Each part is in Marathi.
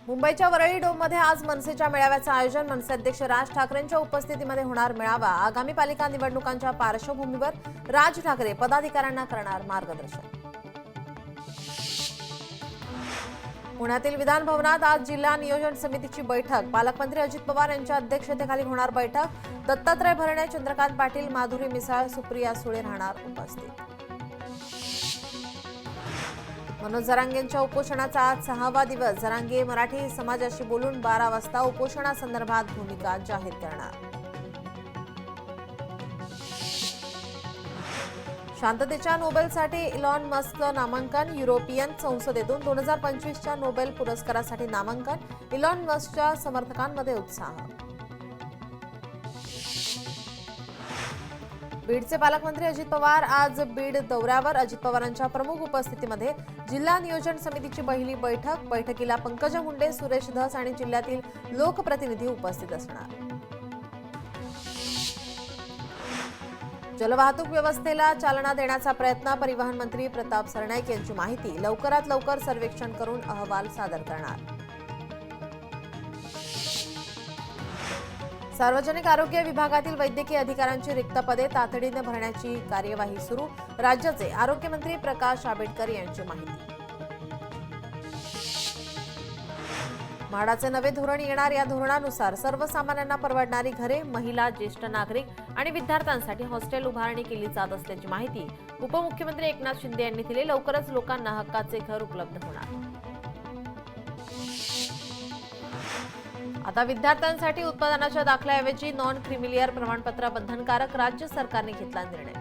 मुंबईच्या वरळी डोममध्ये आज मनसेच्या मेळाव्याचं आयोजन. मनसे अध्यक्ष राज ठाकरेंच्या उपस्थितीमध्ये होणार मेळावा. आगामी पालिका निवडणुकांच्या पार्श्वभूमीवर राज ठाकरे पदाधिकाऱ्यांना करणार मार्गदर्शन. पुण्यातील विधान भवनात आज जिल्हा नियोजन समितीची बैठक. पालकमंत्री अजित पवार यांच्या अध्यक्षतेखाली होणार बैठक. दत्तात्रय भरणे, चंद्रकांत पाटील, माधुरी मिसाळ, सुप्रिया सुळे राहणार उपस्थित. मनोज जरांगेंच्या उपोषणाचा आज 6वा दिवस. जरांगे मराठी समाजाशी बोलून 12 वाजता उपोषणासंदर्भात भूमिका जाहीर करणार. शांततेच्या नोबेलसाठी इलॉन मस्कचं नामांकन. युरोपियन संसदेतून 2025च्या नोबेल पुरस्कारासाठी नामांकन. इलॉन मस्कच्या समर्थकांमध्ये उत्साह. बीडचे पालकमंत्री अजित पवार आज बीड दौऱ्यावर. अजित पवारांच्या प्रमुख उपस्थितीमध्ये जिल्हा नियोजन समितीची पहिली बैठक. बैठकीला पंकजा मुंडे, सुरेश धस आणि जिल्ह्यातील लोकप्रतिनिधी उपस्थित असणार. जलवाहतूक व्यवस्थेला चालना देण्याचा प्रयत्न. परिवहन मंत्री प्रताप सरनाईक यांची माहिती. लवकरात लवकर सर्वेक्षण करून अहवाल सादर करणार. सार्वजनिक आरोग्य विभागातील वैद्यकीय अधिकाऱ्यांची रिक्त पदे तातडीने भरण्याची कार्यवाही सुरू. राज्याचे आरोग्यमंत्री प्रकाश आंबेडकर यांची माहिती. म्हाडाचे नवे धोरण येणार. या धोरणानुसार सर्वसामान्यांना परवडणारी घरे, महिला, ज्येष्ठ नागरिक आणि विद्यार्थ्यांसाठी हॉस्टेल उभारणी केली जात असल्याची माहिती उपमुख्यमंत्री एकनाथ शिंदे यांनी दिली. लवकरच लोकांना हक्काचे घर उपलब्ध होणार. आता विद्यार्थ्यांसाठी उत्पादनाच्या दाखल्याऐवजी नॉन क्रिमिलियर प्रमाणपत्र बंधनकारक. राज्य सरकारने घेतला निर्णय.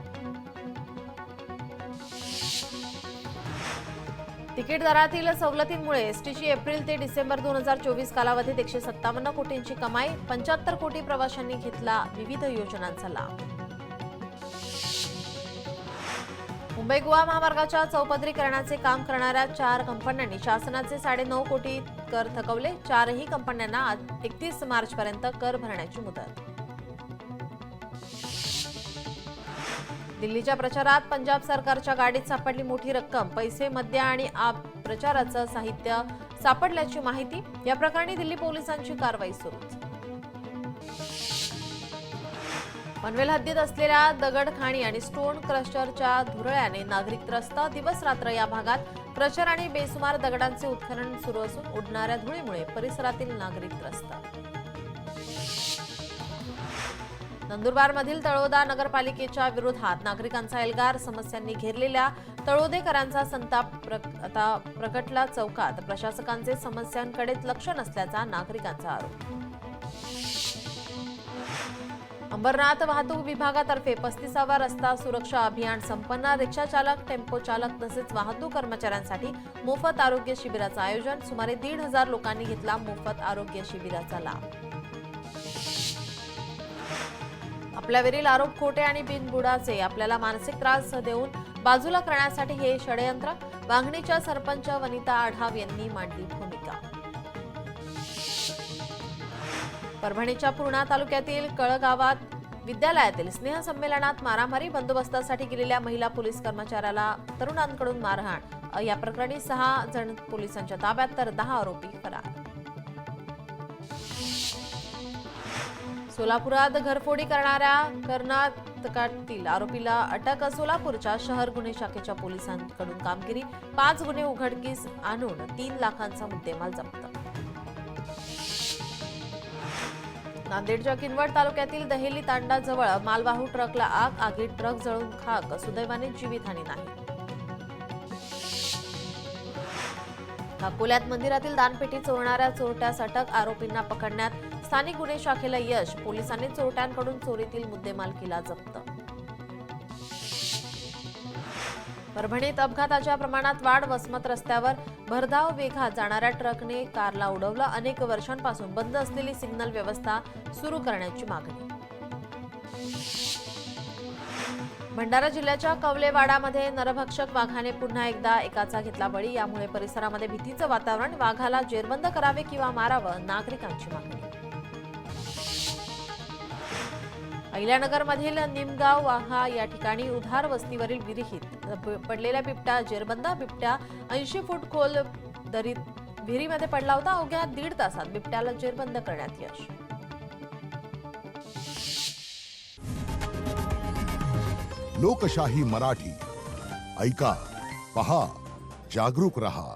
तिकीट दरातील सवलतींमुळे एसटीची एप्रिल ते डिसेंबर 2024 कालावधीत 157 कोटींची कमाई. 75 कोटी प्रवाशांनी घेतला विविध योजनांचा लाभ. मुंबई गोवा महामार्गाच्या चौपदरीकरणाचे काम करणाऱ्या 4 कंपन्यांनी शासनाचे 9.5 कोटी कर थकवले. 4ही कंपन्यांना 31 मार्चपर्यंत कर भरण्याची मुदत. दिल्लीच्या प्रचारात पंजाब सरकारच्या गाडीत सापडली मोठी रक्कम. पैसे, मद्य आणि प्रचाराचं साहित्य सापडल्याची माहिती. या प्रकरणी दिल्ली पोलिसांची कारवाई सुरू. पनवेल हद्दीत असलेल्या दगडखाणी आणि स्टोन क्रशरच्या धुरळ्याने नागरिक त्रस्त. दिवस रात्र या भागात क्रशर आणि बेसुमार दगडांचे उत्खनन सुरू असून उडणाऱ्या धुळीमुळे परिसरातील नागरिक त्रस्त. नंदुरबारमधील तळोदा नगरपालिकेच्या विरोधात नागरिकांचा एल्गार. समस्यांनी घेरलेल्या तळोदेकरांचा संताप आता प्रकटला चौकात. प्रशासकांचे समस्यांकडेच लक्ष नसल्याचा नागरिकांचा आरोप. अंबरनाथ वाहतूक विभागातर्फे 35वा रस्ता सुरक्षा अभियान संपन्न. रिक्षा चालक, टेम्पो चालक तसेच वाहतूक कर्मचाऱ्यांसाठी मोफत आरोग्य शिबिराचं आयोजन. सुमारे 1,500 लोकांनी घेतला मोफत आरोग्य शिबिराचा लाभ. आपल्यावरील आरोप खोटे आणि बिनबुडाचे. आपल्याला मानसिक त्रास देऊन बाजूला करण्यासाठी हे षडयंत्र. वांगणीच्या सरपंच वनिता आढाव यांनी मांडली भूमिका. परभणीच्या पूर्णा तालुक्यातील कळगावात विद्यालयातील स्नेहसंमेलनात मारामारी. बंदोबस्तासाठी गेलेल्या महिला पोलीस कर्मचाऱ्याला तरुणांकडून मारहाण. या प्रकरणी 6 जण पोलिसांच्या ताब्यात तर 10 आरोपी फरार. सोलापुरात घरफोडी करणाऱ्या कर्नाटकातील आरोपीला अटक. सोलापूरच्या शहर गुन्हे शाखेच्या पोलिसांकडून कामगिरी. 5 गुन्हे उघडकीस आणून 3 लाखांचा मुद्देमाल जप्त. नांदेडच्या किनवट तालुक्यातील दहेली तांडाजवळ मालवाहू ट्रकला आग. आगीत ट्रक जळून खाक. सुदैवाने जीवितहानी नाही. अकोल्यात मंदिरातील दानपेटी चोरणाऱ्या चोरट्यास अटक. आरोपींना पकडण्यात स्थानिक गुन्हे शाखेला यश. पोलिसांनी चोरट्यांकडून चोरीतील मुद्देमाल केला जप्त. परभणीत अपघाताच्या प्रमाणात वाढ. वसमत रस्त्यावर भरधाव वेगात जाणाऱ्या ट्रकने कारला उडवलं. अनेक वर्षांपासून बंद असलेली सिग्नल व्यवस्था सुरू करण्याची मागणी. भंडारा जिल्ह्याच्या कवलेवाडामध्ये नरभक्षक वाघाने पुन्हा एकदा एकाचा घेतला बळी. यामुळे परिसरामध्ये भीतीचं वातावरण. वाघाला जेरबंद करावे किंवा मारावं, नागरिकांची मागणी. अहिल्यानगरमधील निमगाव वाहा या ठिकाणी उधार वस्तीवरील विहिरीत पडलेला बिबट्या जेरबंद. बिबट्या 80 फूट खोल दरीत विहिरीमध्ये पडला होता. अवघ्या 1.5 तासात बिबट्याला जेरबंद करण्यात यश. लोकशाही मराठी ऐका, पहा, जागरूक रहा.